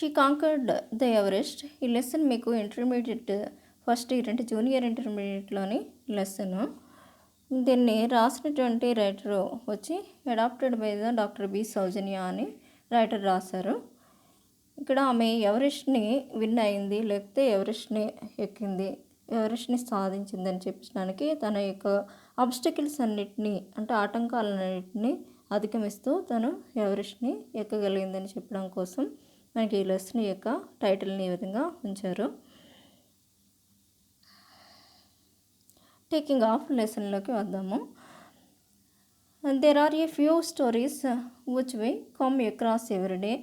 She conquered the Everest. ఈ lesson మీకు intermediate first year అంటే జూనియర్ ఇంటర్మీడియట్లోని లెసను. దీన్ని రాసినటువంటి రైటరు వచ్చి adapted by the doctor B Soujanya అని రైటర్ రాశారు. ఇక్కడ ఆమె ఎవరెస్ట్ని విన్ అయింది, లేకపోతే ఎవరెస్ట్ని ఎక్కింది, ఎవరెస్ట్ని సాధించిందని చెప్పడానికి తన యొక్క ఆబ్స్టకిల్స్ అన్నిటినీ అంటే ఆటంకాలన్నింటినీ అధిగమిస్తూ తను ఎవరెస్ట్ని ఎక్కగలిగిందని చెప్పడం కోసం మనకి ఈ లెసన్ యొక్క టైటిల్ని ఈ విధంగా ఉంచారు. టేకింగ్ ఆఫ్ లెసన్లోకి వద్దాము. There are a few stories which we come across every day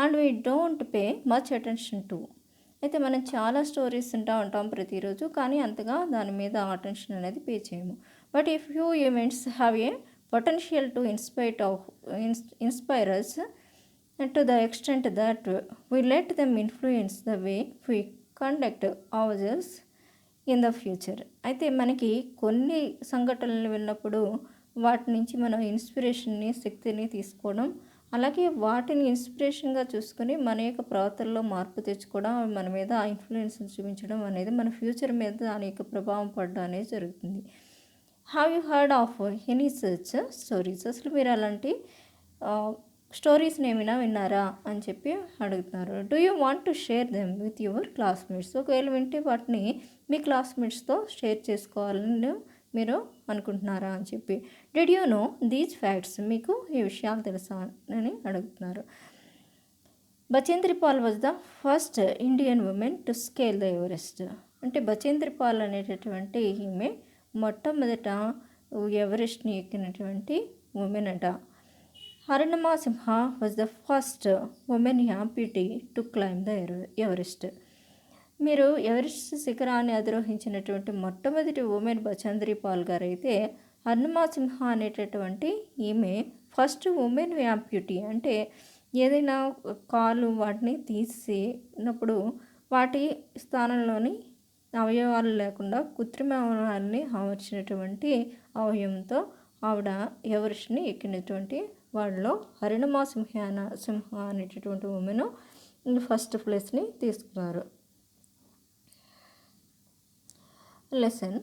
and we don't pay much attention to. అయితే మనం చాలా స్టోరీస్ వింటూ ఉంటాం ప్రతిరోజు, కానీ అంతగా దాని మీద అటెన్షన్ అనేది పే చేయము. బట్ ఈ few events have a potential to inspire us to the extent that we let them influence the way we conduct ourselves in the future. అయితే మనకి కొన్ని సంఘటనలు విన్నప్పుడు వాటి నుంచి మనం ఇన్స్పిరేషన్ని, శక్తిని తీసుకోవడం, అలాగే వాటిని ఇన్స్పిరేషన్గా చూసుకొని మన యొక్క ప్రవర్తనలో మార్పు తెచ్చుకోవడం, మన మీద ఆ ఇన్ఫ్లుయెన్స్ చూపించడం అనేది మన ఫ్యూచర్ మీద దాని యొక్క ప్రభావం పడడం అనేది జరుగుతుంది. Have you heard of any such stories? అసలు మీరు అలాంటి స్టోరీస్ని ఏమైనా విన్నారా అని చెప్పి అడుగుతున్నారు. Do you want to share them with your classmates? ఒకవేళ వింటే వాటిని మీ క్లాస్మేట్స్తో షేర్ చేసుకోవాలని మీరు అనుకుంటున్నారా అని చెప్పి. Did you know these facts? మీకు ఈ విషయాలు తెలుసా అని అడుగుతున్నారు. Bachendri Pal was the first Indian women to scale the Everest. అంటే బచేంద్రి పాల్ అనేటటువంటి ఈమె మొట్టమొదట ఎవరెస్ట్ని ఎక్కినటువంటి ఉమెన్ అట. Arunima Sinha was the first women amputee to climb the Everest. మీరు ఎవరెస్ట్ శిఖరాన్ని అధిరోహించినటువంటి మొట్టమొదటి ఉమెన్ బచేంద్రి పాల్ గారు అయితే, అరుణిమా సింహ అనేటటువంటి ఈమె ఫస్ట్ ఉమెన్ amputee అంటే ఏదైనా కాలు వాటిని తీసినప్పుడు వాటి స్థానంలోని అవయవాలు లేకుండా కృత్రిమ అవయవాన్ని అమర్చినటువంటి అవయవంతో ఆవిడ ఎవరెస్ట్ని ఎక్కినటువంటి వాళ్ళలో అరుణిమా సింహ అనేటటువంటి ఉమెన్ ఫస్ట్ ప్లేస్ని తీసుకున్నారు. Lesson.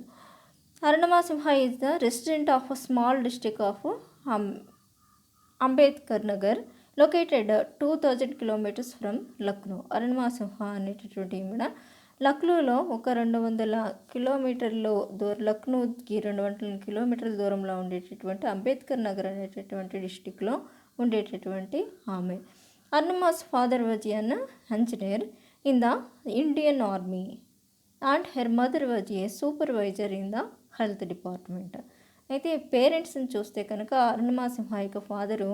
Arunima Sinha is the resident of a small district of Ambedkar Nagar located 2000 kilometers from Lucknow. Arunima Sinha అనేటటువంటి ఈమె లక్నోలో ఒక 200 కిలోమీటర్లు లక్నోకి 200 కిలోమీటర్ల దూరంలో ఉండేటటువంటి అంబేద్కర్ నగర్ అనేటటువంటి డిస్టిక్లో ఉండేటటువంటి ఆమె. Arunima's father was an engineer in the Indian army and her mother was a supervisor in the health department. అయితే పేరెంట్స్ని చూస్తే కనుక అరుణిమా సింహ యొక్క ఫాదరు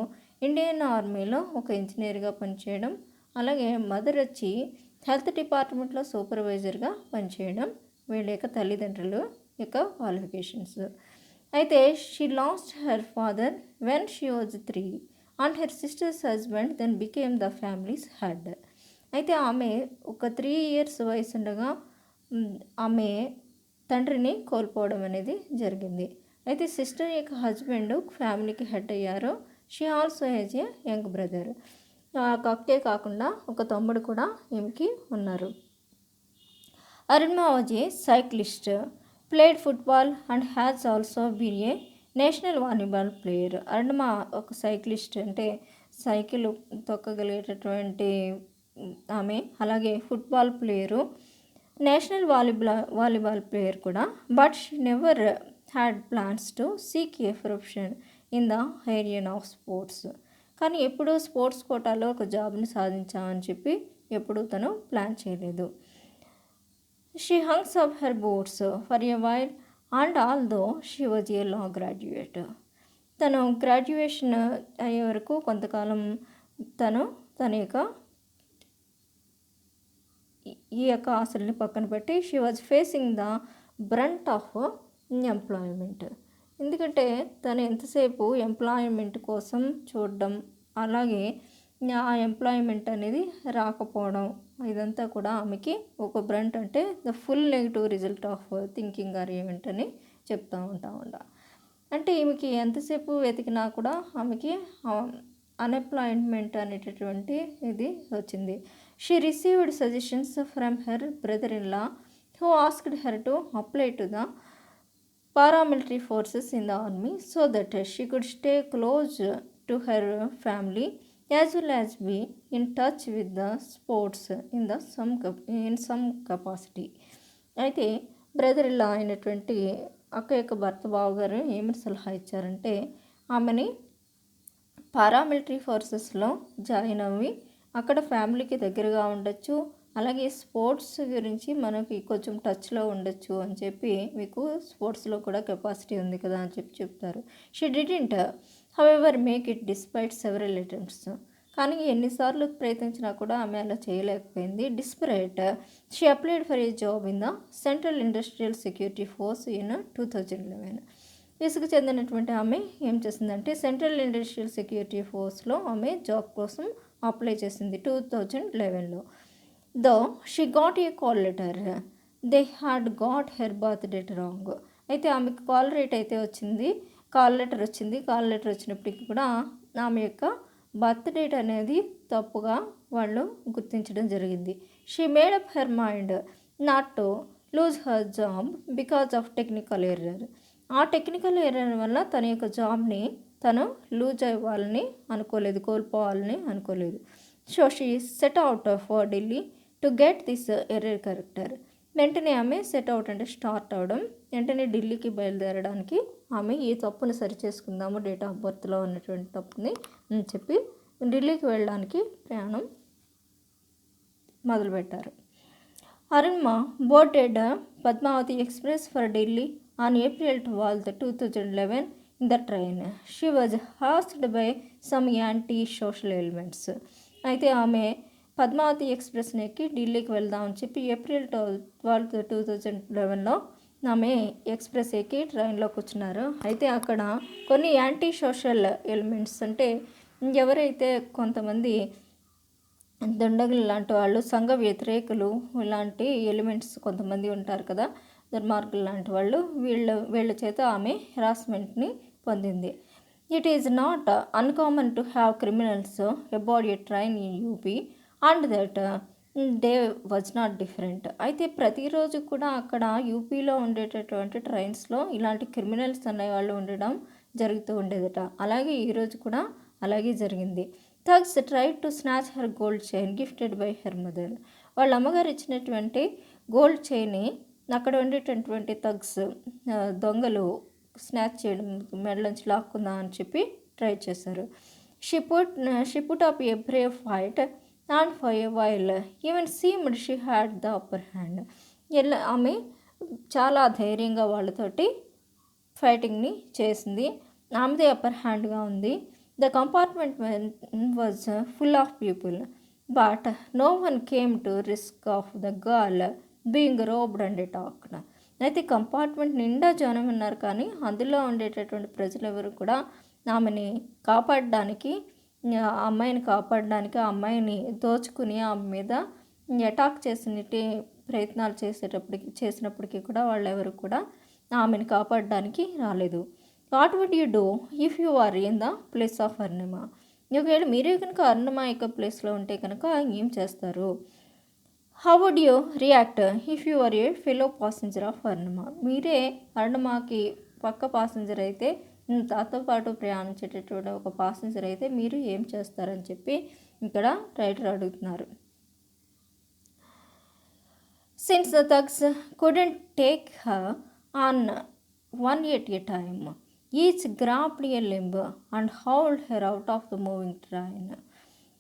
ఇండియన్ ఆర్మీలో ఒక ఇంజనీర్గా పనిచేయడం, అలాగే మదర్ వచ్చి హెల్త్ డిపార్ట్మెంట్లో సూపర్వైజర్గా పనిచేయడం వీళ్ళ యొక్క తల్లిదండ్రులు యొక్క క్వాలిఫికేషన్స్. అయితే she lost her father when she was 3 and her sister's husband then became the family's head. అయితే ఆమె ఒక 3 years వయసు ఉండగా ఆమె తండ్రిని కోల్పోవడం అనేది జరిగింది. అయితే సిస్టర్ యొక్క హస్బెండ్ ఫ్యామిలీకి హెడ్ అయ్యారు. She also has a young brother. అక్కే కాకుండా ఒక తమ్ముడు కూడా ఈమెకి ఉన్నారు. Arunima was a cyclist, played football and has also been a national volleyball player. Arunima ఒక సైక్లిస్ట్ అంటే సైకిల్ తొక్కగలిగేటటువంటి ఆమె, అలాగే football player, national volleyball player కూడా. But she never had plans to seek a profession in the area of sports. కానీ ఎప్పుడూ sports కోటాలో ఒక జాబ్ని సాధించామని చెప్పి ఎప్పుడూ తను ప్లాన్ చేయలేదు. She hangs up her boats for a while and although she was a law graduate. తను గ్రాడ్యుయేషన్ అయ్యే వరకు కొంతకాలం తన యొక్క ఈ యొక్క ఆశల్ని పక్కన పెట్టి she was facing the brunt of employment. ఎందుకంటే తను ఎంతసేపు ఎంప్లాయ్మెంట్ కోసం చూడడం, అలాగే ఆ ఎంప్లాయ్మెంట్ అనేది రాకపోవడం, ఇదంతా కూడా ఆమెకి ఒక బ్రంట్ అంటే the full negative result of thinking or event అని చెప్తూ ఉంటామంట. అంటే ఈమెకి ఎంతసేపు వెతికినా కూడా ఆమెకి అన్ఎంప్లాయ్మెంట్ అనేటటువంటి ఇది వచ్చింది. She received suggestions from her brother in law who asked her to apply to the paramilitary forces in the army so that she could stay close to her family as well as be in touch with the sports in some capacity. అయితే brother ఇలా అయినటువంటి అక్క యొక్క భర్త బావగారు ఏమని సలహా ఇచ్చారంటే ఆమెని పారామిలిటరీ ఫోర్సెస్లో జాయిన్ అవ్వి అక్కడ ఫ్యామిలీకి దగ్గరగా ఉండొచ్చు, అలాగే స్పోర్ట్స్ గురించి మనకి కొంచెం టచ్లో ఉండొచ్చు అని చెప్పి, మీకు స్పోర్ట్స్లో కూడా కెపాసిటీ ఉంది కదా అని చెప్పి చెప్తారు. She didn't however make it despite several attempts. కానీ ఎన్నిసార్లు ప్రయత్నించినా కూడా ఆమె అలా చేయలేకపోయింది. Desperate she applied for a job in the central industrial security force in 2011. విసుగు చెందినటువంటి ఆమె ఏం చేసిందంటే సెంట్రల్ ఇండస్ట్రియల్ సెక్యూరిటీ ఫోర్స్లో ఆమె జాబ్ కోసం అప్లై చేసింది 2011లో. Though she got a call letter, they had got her birth date wrong. అయితే ఆమెకు కాల్ లెటర్ వచ్చింది. కాల్ లెటర్ వచ్చినప్పటికీ కూడా ఆమె యొక్క బర్త్ డేట్ అనేది తప్పుగా వాళ్ళు గుర్తించడం జరిగింది. She made up her mind not to lose her job because of technical error. ఆ టెక్నికల్ ఎర్రర్ వల్ల తన యొక్క జాబ్ని తను లూజ్ అవ్వాలని అనుకోలేదు, కోల్పోవాలని అనుకోలేదు. So she set out for Delhi to get this error corrector. వెంటనే ఆమె సెట్ అవుట్ అంటే స్టార్ట్ అవడం, వెంటనే ఢిల్లీకి బయలుదేరడానికి ఆమె ఈ తప్పుని సరిచేసుకుందాము, డేట్ ఆఫ్ బర్త్లో ఉన్నటువంటి తప్పుని అని చెప్పి ఢిల్లీకి వెళ్ళడానికి ప్రయాణం మొదలుపెట్టారు. Arunima boarded Padmavati express for Delhi on April 12, 2011 in the train. She was harassed by some anti-social elements. అయితే ఆమె పద్మావతి ఎక్స్ప్రెస్ని ఎక్కి ఢిల్లీకి వెళ్దామని చెప్పి ఏప్రిల్ 12, 2011లో ఆమె ఎక్స్ప్రెస్ ఎక్కి ట్రైన్లో కూర్చున్నారు. అయితే అక్కడ కొన్ని యాంటీ సోషల్ ఎలిమెంట్స్ అంటే ఎవరైతే కొంతమంది దండగులు లాంటి వాళ్ళు, సంఘ వ్యతిరేకులు, ఇలాంటి ఎలిమెంట్స్ కొంతమంది ఉంటారు కదా, దుర్మార్గులు లాంటి వాళ్ళు, వీళ్ళ చేత ఆమె హెరాస్మెంట్ని పొందింది. It is not uncommon to have criminals about a train in UP and that day was not different. అయితే ప్రతిరోజు కూడా అక్కడ యూపీలో ఉండేటటువంటి ట్రైన్స్లో ఇలాంటి క్రిమినల్స్ అనేవాళ్ళు ఉండడం జరుగుతూ ఉండేదట. అలాగే ఈరోజు కూడా అలాగే జరిగింది. Thugs tried to snatch her gold chain gifted by her mother. వాళ్ళ అమ్మగారు ఇచ్చినటువంటి గోల్డ్ చైన్ని అక్కడ ఉండేటటువంటి థగ్స్, దొంగలు స్నాచ్ చేయడం, మెడలోంచి లాక్కుందాం అని చెప్పి ట్రై చేశారు. She put up A Brave fight and for a while even seemed she had the upper hand. ఆమె చాలా ధైర్యంగా వాళ్ళతోటి ఫైటింగ్ని చేసింది, ఆమెదే అప్పర్ హ్యాండ్గా ఉంది. The compartment was full of people but no one came to risk of the girl being robbed and talked. అయితే compartment నిండా జనం ఉన్నారు, కానీ అందులో ఉండేటటువంటి ప్రజలు ఎవరు కూడా ఆమెని కాపాడడానికి, ఆ అమ్మాయిని దోచుకుని ఆమె మీద అటాక్ చేసినట్టు ప్రయత్నాలు చేసినప్పటికీ కూడా వాళ్ళెవరు కూడా ఆమెను కాపాడడానికి రాలేదు. What would you do if you are in the place of Arunima? ఒకవేళ మీరే కనుక అరుణిమ యొక్క ప్లేస్లో ఉంటే కనుక ఏం చేస్తారు? How would you react if you are a fellow passenger of Arunima? మీరే అరుణిమకి పక్క పాసెంజర్ అయితే, తాతో పాటు ప్రయాణించేటటువంటి ఒక పాసెంజర్ అయితే మీరు ఏం చేస్తారని చెప్పి ఇక్కడ రైటర్ అడుగుతున్నారు. Since the thugs couldn't take her on one at a time, each grabbed a limb and hauled her out of the moving train.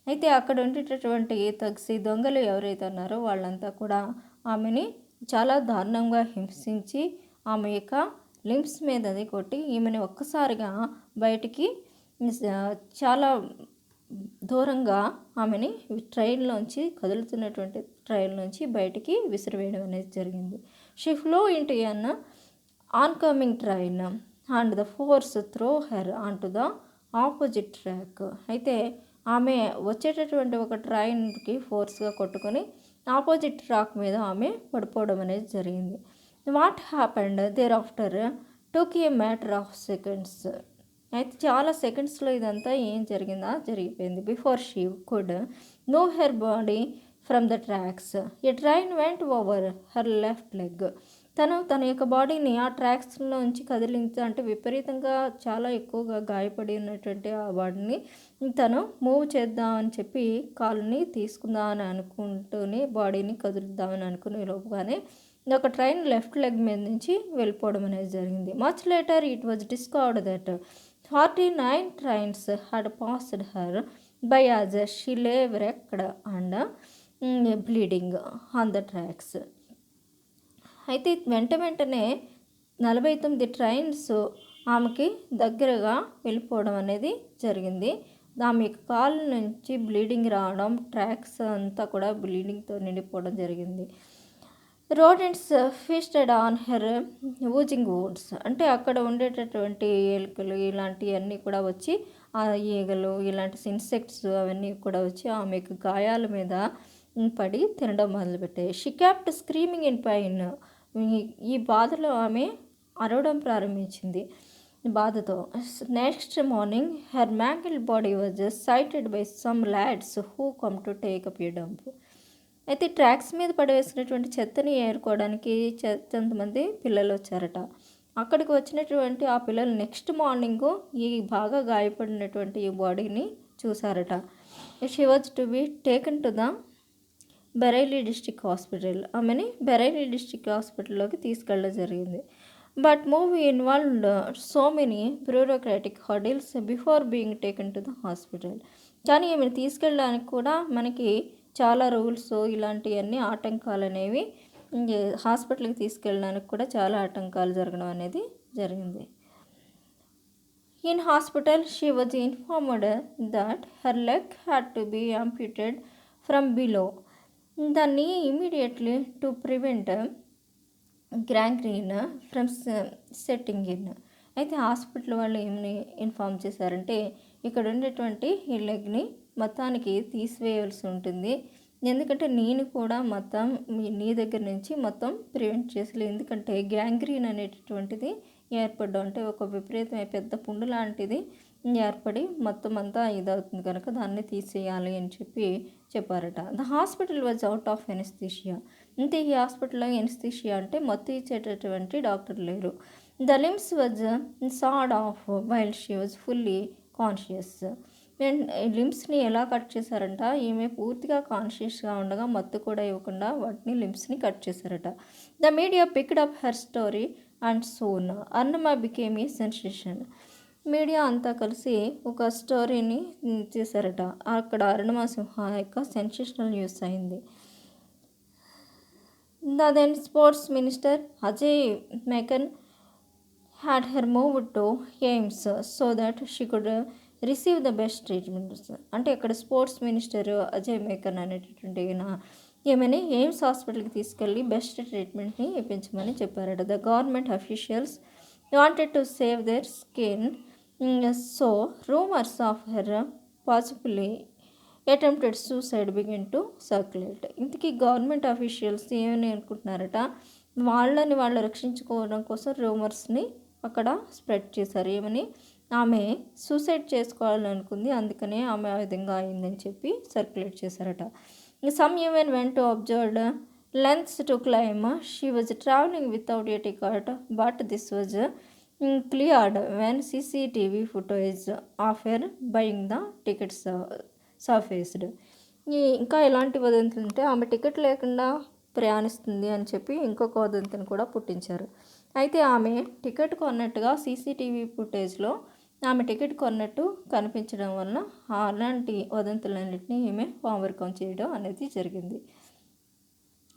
అయితే అక్కడ ఉండేటటువంటి థగ్స్, దొంగలు ఎవరైతే ఉన్నారో వాళ్ళంతా కూడా ఆమెని చాలా దారుణంగా హింసించి ఆమె యొక్క లింబ్స్ మీద అది కొట్టి ఈమెని ఒక్కసారిగా బయటికి చాలా దూరంగా ఆమెని కదులుతున్నటువంటి ట్రైన్ నుంచి బయటికి విసిరివేయడం అనేది జరిగింది. She flew into an oncoming train and the force throw her on to the opposite track. అయితే ఆమె వచ్చేటటువంటి ఒక ట్రైన్కి ఫోర్స్గా కొట్టుకొని ఆపోజిట్ ట్రాక్ మీద ఆమె పడిపోవడం అనేది జరిగింది. What happened there after took a matter of seconds. అయితే చాలా సెకండ్స్లో ఇదంతా ఏం జరిగిందా జరిగిపోయింది. Before she could know her body from the tracks. A train went over her left leg. తన యొక్క బాడీని ఆ ట్రాక్స్లోంచి అంటే విపరీతంగా చాలా ఎక్కువగా గాయపడి ఉన్నటువంటి ఆ బాడీని తను మూవ్ చేద్దామని చెప్పి కాలుని తీసుకుందామని అనుకుంటూనే బాడీని కదులుద్దామని అనుకునే లోపుగానే ఒక ట్రైన్ లెఫ్ట్ లెగ్ మీద నుంచి వెళ్ళిపోవడం అనేది జరిగింది. Much later it was discovered that 49 trains had passed her by as she lay wrecked and bleeding on the tracks. అయితే వెంటనే 49 ట్రైన్స్ ఆమెకి దగ్గరగా వెళ్ళిపోవడం అనేది జరిగింది. ఆమె కాలు నుంచి బ్లీడింగ్ రావడం, ట్రాక్స్ అంతా కూడా బ్లీడింగ్తో నిండిపోవడం జరిగింది. Rodents feasted on her oozing wounds. అంటే అక్కడ ఉండేటటువంటి ఎలుకలు ఇలాంటివన్నీ కూడా వచ్చి ఆ ఈగలు ఇలాంటి ఇన్సెక్ట్స్ అవన్నీ కూడా వచ్చి ఆమెకు గాయాల మీద పడి తినడం మొదలుపెట్టాయి. She kept screaming in pain. ఈ బాధలో ఆమె అరవడం ప్రారంభించింది బాధతో. Next morning her mangled body was sighted by some lads who come to take up a dump. అయితే ట్రాక్స్ మీద పడవేసినటువంటి చెత్తని ఏరుకోవడానికి కొంతమంది పిల్లలు వచ్చారట. అక్కడికి వచ్చినటువంటి ఆ పిల్లలు నెక్స్ట్ మార్నింగ్ ఈ బాగా గాయపడినటువంటి ఈ బాడీని చూసారట. She was to be taken to the Bareilly district hospital. ఆమెని బెరైలీ డిస్ట్రిక్ట్ హాస్పిటల్లోకి తీసుకెళ్ళడం జరిగింది. But moving involved so many bureaucratic hurdles before being taken to the hospital. కానీ ఈమెను తీసుకెళ్ళడానికి కూడా మనకి చాలా రూల్స్ ఇలాంటివన్నీ ఆటంకాలు అనేవి హాస్పిటల్కి తీసుకెళ్ళడానికి కూడా చాలా ఆటంకాలు జరగడం అనేది జరిగింది. In hospital she was informed that her leg had to be amputated from below. దాన్ని immediately to prevent gangrene from setting in. అయితే హాస్పిటల్ వాళ్ళు ఏమని ఇన్ఫార్మ్ చేశారంటే ఇక్కడ ఉండేటువంటి ఈ లెగ్ని మొత్తానికి తీసివేయవలసి ఉంటుంది, ఎందుకంటే నేను కూడా మొత్తం నీ దగ్గర నుంచి మొత్తం ప్రివెంట్ చేసలేదు. ఎందుకంటే గ్యాంగ్రీన్ అనేటటువంటిది ఏర్పడడం అంటే ఒక విపరీతమైన పెద్ద పుండు లాంటిది ఏర్పడి మొత్తం అంతా ఇదవుతుంది కనుక దాన్ని తీసేయాలి అని చెప్పారట. The hospital was out of anaesthesia. అంటే ఈ హాస్పిటల్లో ఎనస్థీషియా అంటే మత్తు ఇచ్చేటటువంటి డాక్టర్ లేరు. The limbs was sawed off while she was fully conscious. లిమ్స్ని ఎలా కట్ చేశారంట, ఈమె పూర్తిగా కాన్షియస్గా ఉండగా మత్తు కూడా ఇవ్వకుండా వాటిని లిమ్స్ని కట్ చేశారట. The media picked up her story and soon Arunima became a sensation. Media అంతా కలిసి ఒక స్టోరీని చేశారట. అక్కడ అరుణమ సింహ యొక్క సెన్సేషనల్ న్యూస్ అయింది. The then sports minister Ajay Maken had her moved to AIIMS so that she could receive the best treatments. అంటే ఇక్కడ స్పోర్ట్స్ మినిస్టర్ అజయ్ మేకన్ అనేటటువంటి ఏమని ఎయిమ్స్ హాస్పిటల్కి తీసుకెళ్ళి బెస్ట్ ట్రీట్మెంట్ని ఇప్పించమని చెప్పారట. The government officials wanted to save their skin, so rumours of her possibly attempted suicide begin to circulate. ఇంతకీ గవర్నమెంట్ అఫీషియల్స్ ఏమని అనుకుంటున్నారట, వాళ్ళు రక్షించుకోవడం కోసం రూమర్స్ని అక్కడ స్ప్రెడ్ చేశారు. ఏమని ఆమె సూసైడ్ చేసుకోవాలనుకుంది, అందుకనే ఆమె ఆ విధంగా అయిందని చెప్పి సర్క్యులేట్ చేశారట. Some even went to observed lengths to claim she was travelling without a ticket, but this was cleared when CCTV footage of her buying the tickets surfaced. ఇంకా ఎలాంటి వదంతులు ఉంటే ఆమె టికెట్ లేకుండా ప్రయాణిస్తుంది అని చెప్పి ఇంకొక వదంతిని కూడా పుట్టించారు. అయితే ఆమె టికెట్ కొన్నట్టుగా సీసీటీవీ ఫుటేజ్లో ఆమె టికెట్ కొన్నట్టు కనిపించడం వలన అలాంటి వదంతులన్నింటినీ ఈమె ఓవర్కమ్ చేయడం అనేది జరిగింది.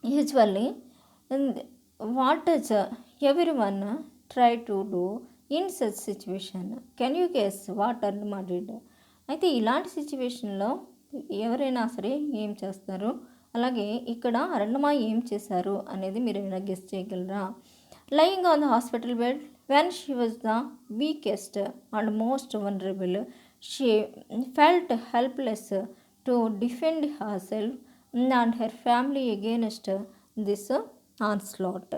Usually what does every one try to do in such situation, can you guess what Arunima did. అయితే ఇలాంటి సిచ్యువేషన్లో ఎవరైనా సరే ఏం చేస్తారు, అలాగే ఇక్కడ అరుణిమ ఏం చేశారు అనేది మీరు ఏమైనా గెస్ చేయగలరా? Lying on the hospital bed when she was the weakest and most vulnerable, she felt helpless to defend her self and her family against this onslaught.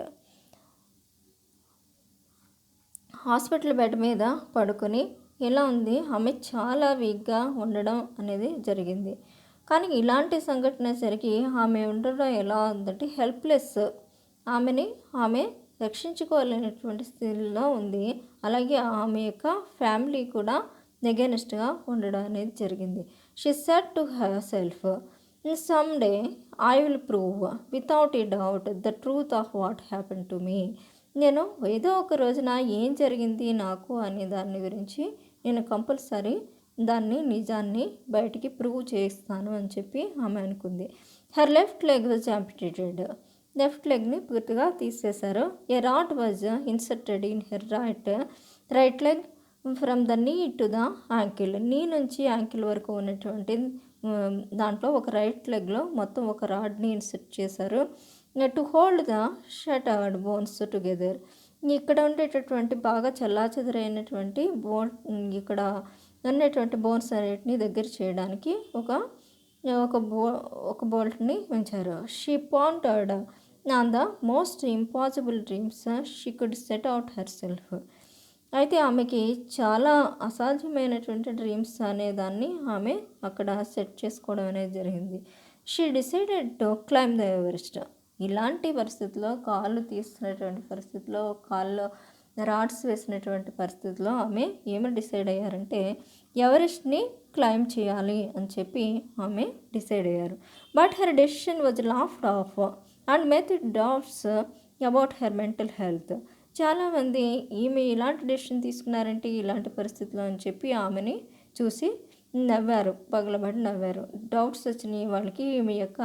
Hospital bed మీద పడుకొని ఎలా ఉంది, ఆమె చాలా వీక్గా ఉండడం అనేది జరిగింది. కానీ ఇలాంటి సంఘటన సరికి ఆమె ఉండడం ఎలా ఉందంటే హెల్ప్లెస్. ఆమె రక్షించుకోలేనటువంటి స్థితిలో ఉంది. అలాగే ఆమె యొక్క ఫ్యామిలీ కూడా ఎగెనిస్ట్గా ఉండడం అనేది జరిగింది. She said to herself, some day I will prove without a doubt the truth of what happen to me. నేను ఏదో ఒక రోజున ఏం జరిగింది నాకు అనే దాని గురించి నేను కంపల్సరీ నిజాన్ని బయటికి ప్రూవ్ చేస్తాను అని చెప్పి ఆమె అనుకుంది. Her left leg was amputated. Left లెగ్ని పూర్తిగా తీసేశారు. A rod was inserted in her right leg from the knee to the ankle. Knee నుంచి యాంకిల్ వరకు ఉన్నటువంటి దాంట్లో ఒక రైట్ లెగ్లో మొత్తం ఒక రాడ్ని ఇన్సర్ట్ చేశారు. To hold the shattered bones together. ఇక్కడ ఉండేటటువంటి బాగా చల్లాచెదరైనటువంటి ఇక్కడ ఉన్నటువంటి బోన్స్ అన్నిటిని దగ్గర చేయడానికి ఒక బోల్ట్ని ఉంచారు. She panted on the most impossible dreams she could set out herself. అయితే ఆమెకి చాలా అసాధ్యమైనటువంటి డ్రీమ్స్ అనేదాన్ని ఆమె అక్కడ సెట్ చేసుకోవడం అనేది జరిగింది. She decided to climb the Everest. ఇలాంటి పరిస్థితుల్లో కాళ్ళు తీస్తున్నటువంటి పరిస్థితిలో కాళ్ళు రాడ్స్ వేసినటువంటి పరిస్థితిలో ఆమె ఏమి డిసైడ్ అయ్యారంటే ఎవరెస్ట్ని క్లైమ్ చేయాలి అని చెప్పి ఆమె డిసైడ్ అయ్యారు. But her decision was laughed of and made doubts about her mental health. చాలామంది ఈమె ఇలాంటి డెసిషన్ తీసుకున్నారంటే ఇలాంటి పరిస్థితిలో అని చెప్పి ఆమెని చూసి నవ్వారు, పగలబడి నవ్వారు. డౌట్స్ వచ్చినాయి వాళ్ళకి, ఈమె యొక్క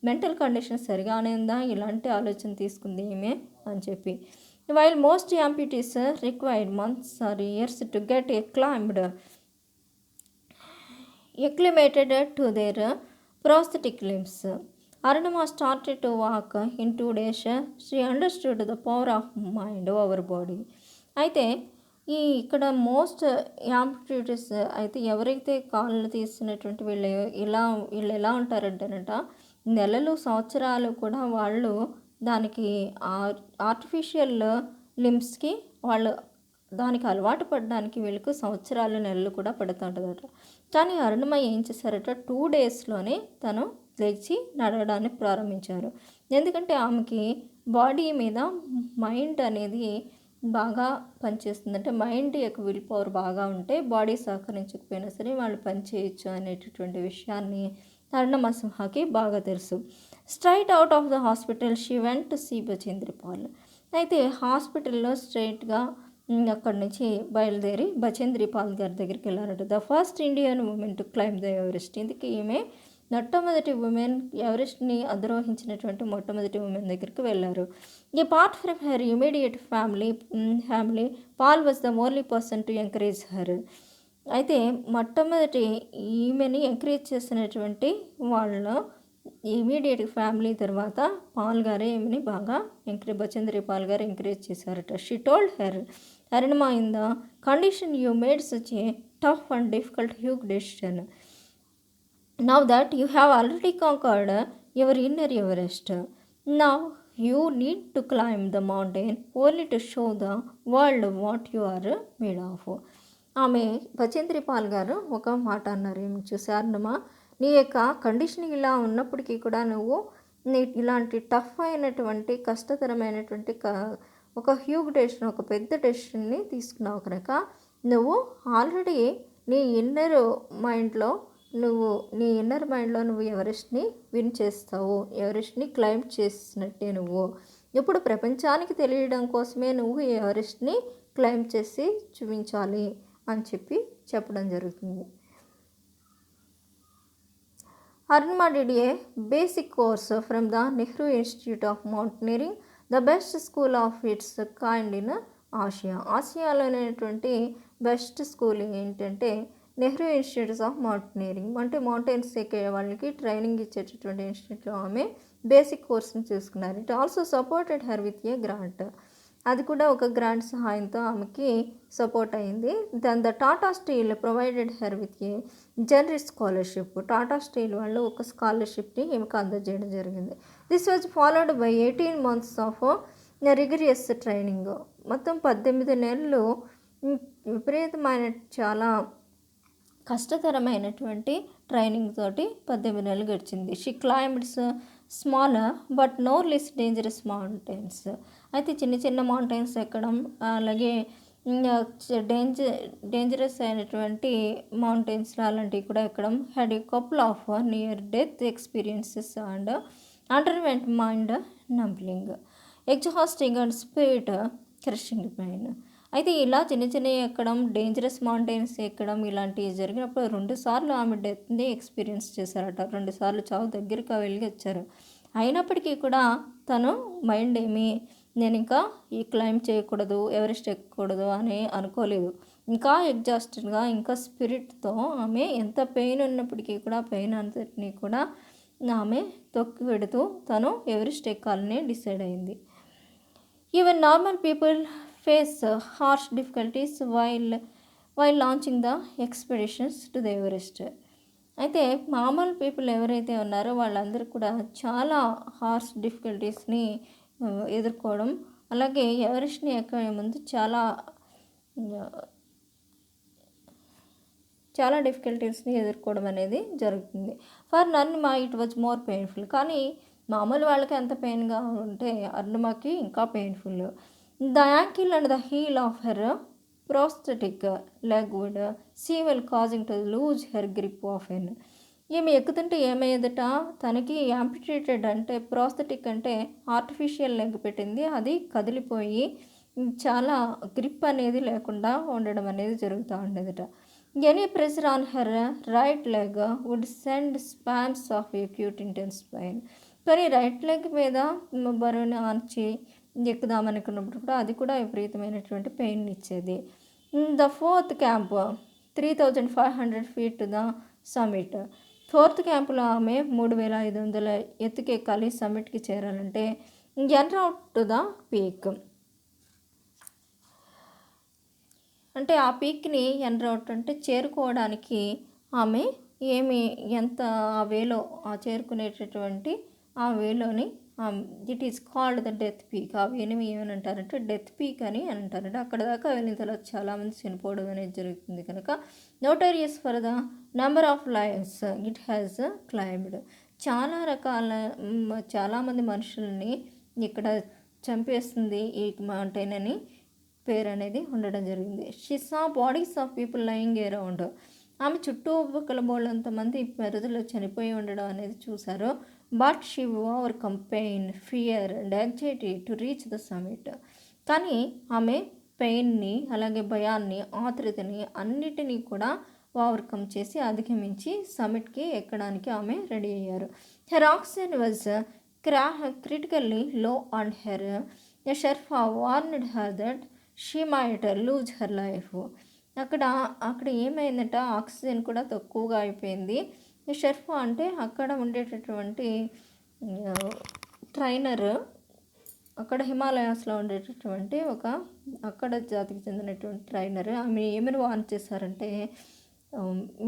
మెంటల్ కండిషన్ సరిగానే ఉందా, ఇలాంటి ఆలోచన తీసుకుంది ఈమె అని చెప్పి. While most amputees required months or years to get acclimated to their prosthetic limbs, Arunima started to walk in 2 days. She understood the power of mind over body. అయితే ఇక్కడ మోస్ట్ యాంపిటీస్ అయితే ఎవరైతే కాళ్ళు తీసినటువంటి వీళ్ళు ఎలా ఉంటారంటేనట నెలలు సంవత్సరాలు కూడా వాళ్ళు దానికి ఆర్టిఫిషియల్ లిమ్స్కి వాళ్ళు దానికి అలవాటు పడడానికి వీళ్ళకు సంవత్సరాలు నెలలు కూడా పడుతుంటుందట. కానీ అరుణిమ ఏం చేశారట 2 డేస్లోనే తను లేచి నడవడాన్ని ప్రారంభించారు. ఎందుకంటే ఆమెకి బాడీ మీద మైండ్ అనేది బాగా పనిచేస్తుంది. అంటే మైండ్ యొక్క విల్ పవర్ బాగా ఉంటే బాడీ సహకరించకపోయినా సరే వాళ్ళు పనిచేయచ్చు అనేటటువంటి విషయాన్ని అరుణిమ సింహాకి బాగా తెలుసు. Straight out of the hospital she went to see Bachendri Pal. అయితే హాస్పిటల్లో స్ట్రైట్గా అక్కడి నుంచి బయలుదేరి బచేంద్రి పాల్ గారి దగ్గరికి వెళ్ళారట. The first Indian women to climb the Everest. ఇందుకు ఈమె మొట్టమొదటి ఉమెన్, ఎవరెస్ట్ని అధిరోహించినటువంటి మొట్టమొదటి ఉమెన్ దగ్గరికి వెళ్ళారు. Apart from her immediate family Pal was the only person to encourage her. అయితే మొట్టమొదటి ఈమెని ఎంకరేజ్ చేసినటువంటి వాళ్ళ ఇమీడియట్ ఫ్యామిలీ తర్వాత పాల్ గారే ఈమెని బాగా బచేంద్రి పాల్ గారు ఎంకరేజ్ చేశారట. She told her, Arunima, in the condition you made such a tough and difficult huge decision. Now that you have already conquered your inner Everest, now you need to climb the mountain only to show the world what you are made of. ఆమె Bachendri Paul గారు ఒక మాట అన్నారు. ఏమి చూసారమ్మా, నీ యొక్క condition ఇలా ఉన్నప్పటికీ కూడా నువ్వు ఇలాంటి టఫ్ అయినటువంటి కష్టతరమైనటువంటి ఒక హ్యూజ్ డెసిషన్, ఒక పెద్ద డెసిషన్ని తీసుకున్నావు కనుక నువ్వు ఆల్రెడీ నీ ఇన్నర్ మైండ్లో నువ్వు ఎవరెస్ట్ని విన్ చేస్తావు, ఎవరెస్ట్ని క్లైంబ్ చేసినట్టే. నువ్వు ఇప్పుడు ప్రపంచానికి తెలియడం కోసమే నువ్వు ఎవరెస్ట్ని క్లైంబ్ చేసి చూపించాలి అని చెప్పడం జరుగుతుంది. Arunima did a basic course from the Nehru Institute of Mountaineering, the best school of its kind in ఆసియాలోనేటువంటి బెస్ట్ స్కూల్ ఏంటంటే నెహ్రూ ఇన్స్టిట్యూట్స్ ఆఫ్ మౌంటైనరింగ్. అంటే మౌంటైన్స్ ఎక్కే వాళ్ళకి ట్రైనింగ్ ఇచ్చేటటువంటి ఇన్స్టిట్యూట్లో ఆమె బేసిక్ కోర్స్ని చూసుకున్నారు. It also supported her with a grant. అది కూడా ఒక గ్రాంట్ సహాయంతో ఆమెకి సపోర్ట్ అయింది. Then the Tata Steel provided her with a general scholarship. Tata Steel వాళ్ళు ఒక స్కాలర్షిప్ని ఈమెకు అందజేయడం జరిగింది. This was followed by 18 months of rigorous training. మొత్తం 18 నెలలు విపరీతమైన చాలా కష్టతరమైనటువంటి ట్రైనింగ్ తోటి 18 నెలలు గడిచింది. She climbed smaller but no less dangerous mountains. అయితే చిన్న చిన్న మౌంటైన్స్ ఎక్కడం, అలాగే డేంజరస్ అయినటువంటి మౌంటైన్స్ అలాంటివి కూడా ఎక్కడం. Had a couple of near death experiences and underwent mind numbing exhausting and spirit crushing pain. అయితే ఇలా చిన్న చిన్నవి ఎక్కడం, డేంజరస్ మౌంటైన్స్ ఎక్కడం ఇలాంటివి జరిగినప్పుడు 2 సార్లు ఆమె డెత్ని ఎక్స్పీరియన్స్ చేశారట. 2 సార్లు చావు దగ్గరికి వెళ్ళి వచ్చారు. అయినప్పటికీ కూడా తను మైండ్ ఏమి నేను ఇంకా ఈ క్లైమ్ చేయకూడదు, ఎవరెస్ట్ ఎక్కకూడదు అని అనుకోలేదు. ఇంకా ఎగ్జాస్టెడ్గా, ఇంకా స్పిరిట్తో ఆమె ఎంత పెయిన్ ఉన్నప్పటికీ కూడా పెయిన్ అంతటినీ కూడా ఆమె తొక్కి పెడుతూ తను ఎవరెస్ట్ ఎక్కాలని డిసైడ్ అయింది. Even normal people face harsh difficulties while launching the expeditions to the Everest. అయితే మామూలు పీపుల్ ఎవరైతే ఉన్నారో వాళ్ళందరూ కూడా చాలా హార్ష్ డిఫికల్టీస్ని ఎదుర్కోవడం, అలాగే ఎవరెస్ట్ని ఎక్కే ముందు చాలా డిఫికల్టీస్ని ఎదుర్కోవడం అనేది జరుగుతుంది. For Arunima it was more painful. కానీ మామూలు వాళ్ళకి ఎంత పెయిన్గా ఉంటే అరుణిమకి ఇంకా painful. The ankle and the heel of her prosthetic leg would swivel causing to lose her grip of an. ఈమె ఎక్కుతుంటే ఏమయ్యేదట, తనకి యాంపిటేటెడ్ అంటే ప్రోస్థెటిక్ అంటే ఆర్టిఫిషియల్ లెగ్ పెట్టింది, అది కదిలిపోయి చాలా గ్రిప్ అనేది లేకుండా ఉండడం అనేది జరుగుతూ ఉండేదట. Any pressure on her right leg would send spasms of acute intense pain. కానీ రైట్ లెగ్ మీద బరువుని ఆర్చి ఎక్కుదామనుకున్నప్పుడు కూడా అది కూడా విపరీతమైనటువంటి పెయిన్ ఇచ్చేది. The 4th camp 3500 feet to the summit. 4th క్యాంపులో ఆమె 3500 ఎత్తుకి ఎక్కాలి సమిట్కి చేరాలంటే. ఎన్ రౌట్ టు ద పీక్ అంటే ఆ పీక్ని ఎన్ రౌట్ అంటే చేరుకోవడానికి ఆమె ఎంత ఆ వేలో ఆ చేరుకునేటటువంటి ఆ వేలోని it is called the death peak. ఆ వేని ఏమని అంటారంటే డెత్ పీక్ అని అంటారంటే అక్కడ దాకా వెళ్ళిన తర్వాత చాలామంది చనిపోవడం అనేది జరుగుతుంది కనుక notorious for the number of lives it has claimed. చాలామంది మనుషుల్ని ఇక్కడ చంపేస్తుంది ఈ మౌంటైన్ అని పేరు అనేది ఉండడం జరిగింది. She saw bodies of people lying around. ఆమె చుట్టూ కలబోళ్ళంతమంది ప్రజలు చనిపోయి ఉండడం అనేది చూశారు. But she overcome pain, fear and anxiety to reach the summit. కానీ ఆమె పెయిన్ని, అలాగే భయాన్ని, ఆతృతని అన్నిటినీ కూడా ఓవర్కమ్ చేసి అధిగమించి సమిట్కి ఎక్కడానికి ఆమె రెడీ అయ్యారు. Her oxygen was critically low and her Sherpa warned her that she might lose her life. అక్కడ ఏమైందంటే ఆక్సిజన్ కూడా తక్కువగా అయిపోయింది. షెర్ఫా అంటే అక్కడ ఉండేటటువంటి ట్రైనర్, అక్కడ హిమాలయాస్లో ఉండేటటువంటి అక్కడ జాతికి చెందినటువంటి ట్రైనర్ ఆమె ఏమని వార్న్ చేశారంటే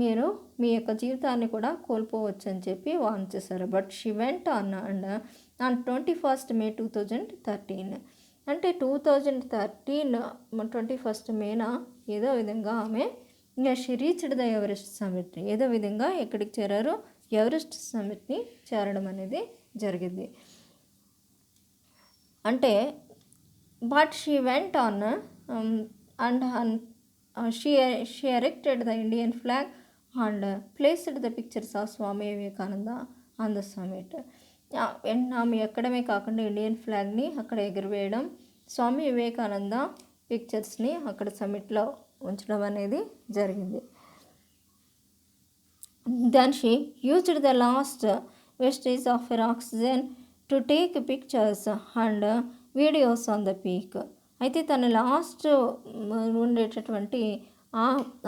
మీరు మీ యొక్క జీవితాన్ని కూడా కోల్పోవచ్చు అని చెప్పి వార్న్ చేశారు. But she went on 21st May 2013. అంటే 2013 21st Mayన ఏదో విధంగా ఆమె she reached the Everest summit. ఏదో విధంగా ఎక్కడికి చేరారు, ఎవరెస్ట్ సమిట్ని చేరడం అనేది జరిగింది. అంటే but she went on and she erected the Indian flag and placed the pictures of Swami Vivekananda on the summit. ఆమె ఎక్కడమే కాకుండా ఇండియన్ ఫ్లాగ్ని అక్కడ ఎగురవేయడం, స్వామి వివేకానంద పిక్చర్స్ని అక్కడ సమిట్లో ఉంచడం అనేది జరిగింది. Then she used the last wastage of her oxygen to take pictures and videos on the peak. అయితే తన లాస్ట్ ఉండేటటువంటి ఆ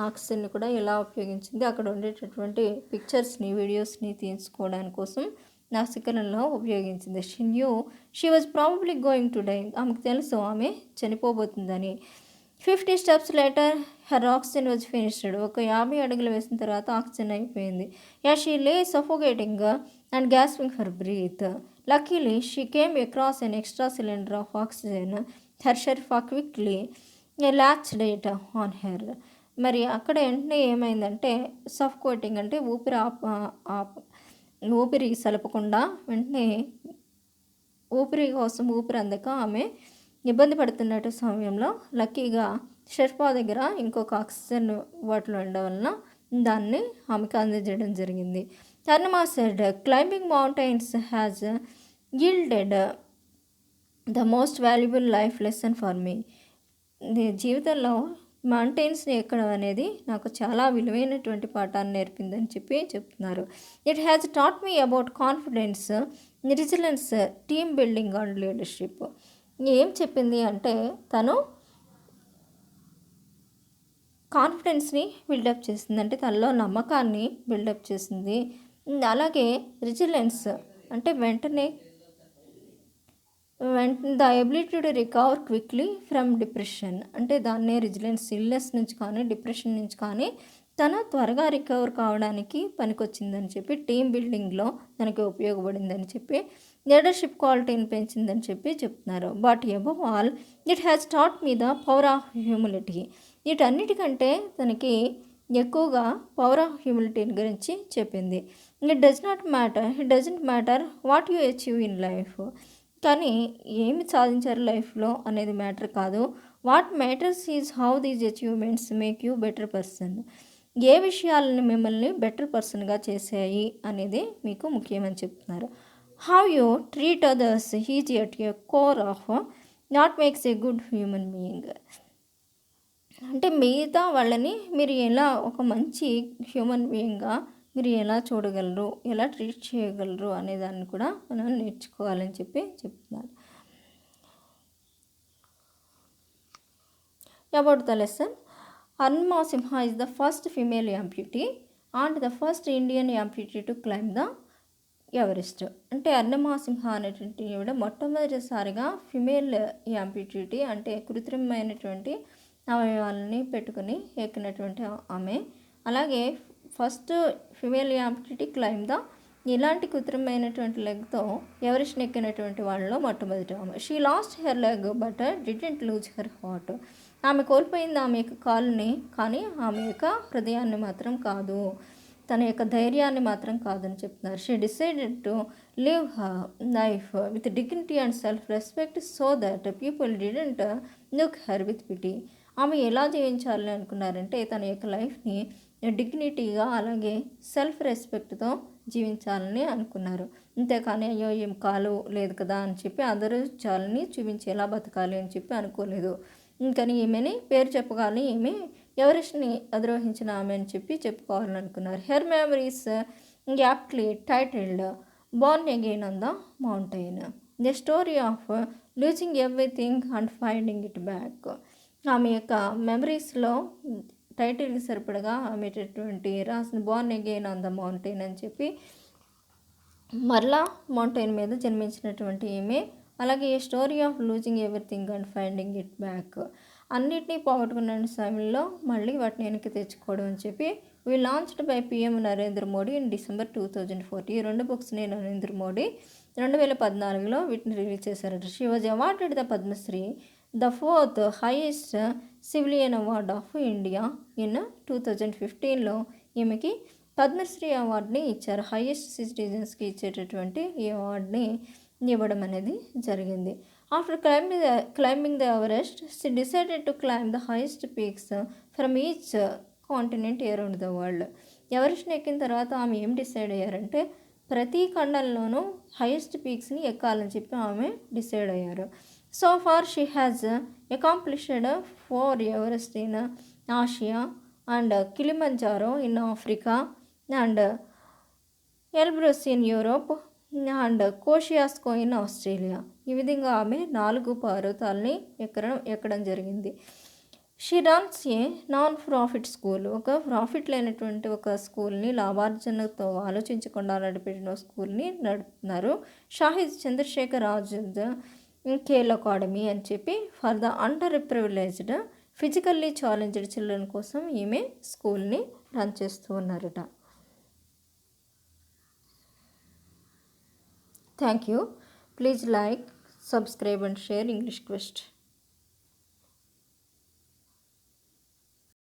ఆక్సిజన్ని కూడా ఎలా ఉపయోగించింది, అక్కడ ఉండేటటువంటి పిక్చర్స్ని, వీడియోస్ని తీసుకోవడానికి కోసం నా శిఖరంలో ఉపయోగించింది. She knew she was probably going to die. ఆమెకు తెలుసు ఆమె చనిపోబోతుందని. 50 steps later her oxygen was finished. ఒక 50 అడుగులు వేసిన తర్వాత ఆక్సిజన్ అయిపోయింది. She lay suffocating and gasping for breath. Luckily she came across an extra cylinder of oxygen. Her Sherpa quickly latched it on her. మరి అక్కడ వెంటనే ఏమైందంటే సఫ్కోటింగ్ అంటే ఊపిరి సలపకుండా వెంటనే ఊపిరి కోసం ఊపిరి అందక ఆమె ఇబ్బంది పడుతున్నట్టు సమయంలో లక్కీగా షెర్పా దగ్గర ఇంకొక ఆక్సిజన్ బాటిల్ ఉండడం వలన దాన్ని ఆమెకు అందజేయడం జరిగింది. Arunima said climbing mountains has yielded the most valuable life lesson for me. జీవితంలో మౌంటైన్స్ని ఎక్కడం అనేది నాకు చాలా విలువైనటువంటి పాఠాన్ని నేర్పిందని చెప్పి చెప్తున్నారు. It has taught me about confidence, resilience, team building and leadership. ఏం చెప్పింది అంటే తను కాన్ఫిడెన్స్ని బిల్డప్ చేసింది, అంటే తనలో నమ్మకాన్ని బిల్డప్ చేసింది. అలాగే రెసిలెన్స్ అంటే the ability to recover quickly from depression, అంటే దాన్నే రెసిలెన్స్, ఇల్నెస్ నుంచి కానీ డిప్రెషన్ నుంచి కానీ తను త్వరగా రికవర్ కావడానికి పనికొచ్చిందని చెప్పి, టీమ్ బిల్డింగ్లో తనకి ఉపయోగపడిందని చెప్పి, లీడర్షిప్ క్వాలిటీని పెంచిందని చెప్పి చెప్తున్నారు. But above all it has taught me the power of humility. వీటన్నిటికంటే తనకి ఎక్కువగా పవర్ ఆఫ్ హ్యూమిలిటీని గురించి చెప్పింది. It doesn't matter what you achieve in life. కానీ ఏమి సాధించారు లైఫ్లో అనేది మ్యాటర్ కాదు. What matters is how these achievements make you better person. ఏ విషయాలను మిమ్మల్ని బెటర్ పర్సన్గా చేసాయి అనేది మీకు ముఖ్యమని చెప్తున్నారు. How you treat others is at a core of not makes a good human being. అంటే మిగతా వాళ్ళని మీరు ఎలా ఒక మంచి హ్యూమన్ బీయింగ్గా మీరు ఎలా చూడగలరు, ఎలా ట్రీట్ చేయగలరు అనే దాన్ని కూడా మనం నేర్చుకోవాలని చెప్పి చెప్తున్నారు. About the lesson, Arunima Sinha is the first female amputee and the first Indian amputee to climb the Everest. అంటే అరుణిమా సింహ అనేటువంటి ఈవిడ మొట్టమొదటిసారిగా ఫిమేల్ యాంప్యూటీ అంటే కృత్రిమమైనటువంటి అవయవాలని పెట్టుకుని ఎక్కినటువంటి ఆమె. అలాగే first female amputee climb the, ఇలాంటి కృత్రిమైనటువంటి లెగ్తో ఎవరెస్ట్ ఎక్కినటువంటి వాళ్ళలో మొట్టమొదటి ఆమె. She lost her leg but didn't lose her heart. ఆమె కోల్పోయింది ఆమె యొక్క కాలుని, కానీ ఆమె యొక్క హృదయాన్ని మాత్రం కాదు, తన యొక్క ధైర్యాన్ని మాత్రం కాదని చెప్తున్నారు. She decided to live her life with dignity and self respect so that people didn't look her with pity. ఆమె ఎలా జీవించాలని అనుకున్నారంటే తన యొక్క లైఫ్ని డిగ్నిటీగా అలాగే సెల్ఫ్ రెస్పెక్ట్తో జీవించాలని అనుకున్నారు. అంతేకాని అయ్యో ఏం కాలు లేదు కదా అని చెప్పి అందరూ చాలని చూపించి ఎలా బతకాలి అని చెప్పి అనుకోలేదు. ఇంకని ఈమెని పేరు చెప్పగానే ఈమె ఎవరెస్ట్ని అధిరోహించిన ఆమె అని చెప్పి చెప్పుకోవాలని అనుకున్నారు. Her memories aptly titled born again on the mountain, the story of losing everything and finding it back. ఆమె యొక్క మెమరీస్లో టైటిల్కి సరిపడగా ఆమెటటువంటి రాసిన born again on the mountain అని చెప్పి మరలా మౌంటైన్ మీద జన్మించినటువంటి ఈమె. అలాగే story of losing everything and finding it back, అన్నిటినీ పోగొట్టుకున్న సమయంలో మళ్ళీ వాటిని వెనక్కి తెచ్చుకోవడం అని చెప్పి we launched by PM Narendra Modi in December 2014. ఈ 2 బుక్స్ని నరేంద్ర మోడీ 2014లో వీటిని రిలీజ్ చేశారట. She was awarded the Padma Shri, the 4th highest civilian award of India in 2015లో ఈమెకి పద్మశ్రీ అవార్డుని ఇచ్చారు. హైయెస్ట్ సిటిజన్స్కి ఇచ్చేటటువంటి ఈ అవార్డుని ఇవ్వడం అనేది జరిగింది. After climbing the Everest, she decided to climb the highest peaks from each continent around the world. ఎవరెస్ట్ని ఎక్కిన తర్వాత ఆమె ఏం డిసైడ్ అయ్యారంటే ప్రతి ఖండంలోనూ హైయెస్ట్ పీక్స్ని ఎక్కాలని చెప్పి ఆమె డిసైడ్ అయ్యారు. So far she has accomplished 4 Everest in Asia and Kilimanjaro in Africa and Elbrus in Europe and Kosciuszko in Australia. ఈ విధంగా ఆమె 4 పర్వతాలని ఎక్కడం జరిగింది. She runs a non profit school, ఒక ప్రాఫిట్ లేనటువంటి ఒక స్కూల్ని, లాభార్జనతో ఆలోచించకుండా నడిపిన స్కూల్ని నడుపుతున్నారు. షాహిద్ చంద్రశేఖర్ ఆజాద్ ఖేల్ అకాడమీ అని చెప్పి for the underprivileged physically challenged children కోసం ఈమె స్కూల్ని రన్ చేస్తూ ఉన్నారట. Thank you. Please like, subscribe and share English Quest.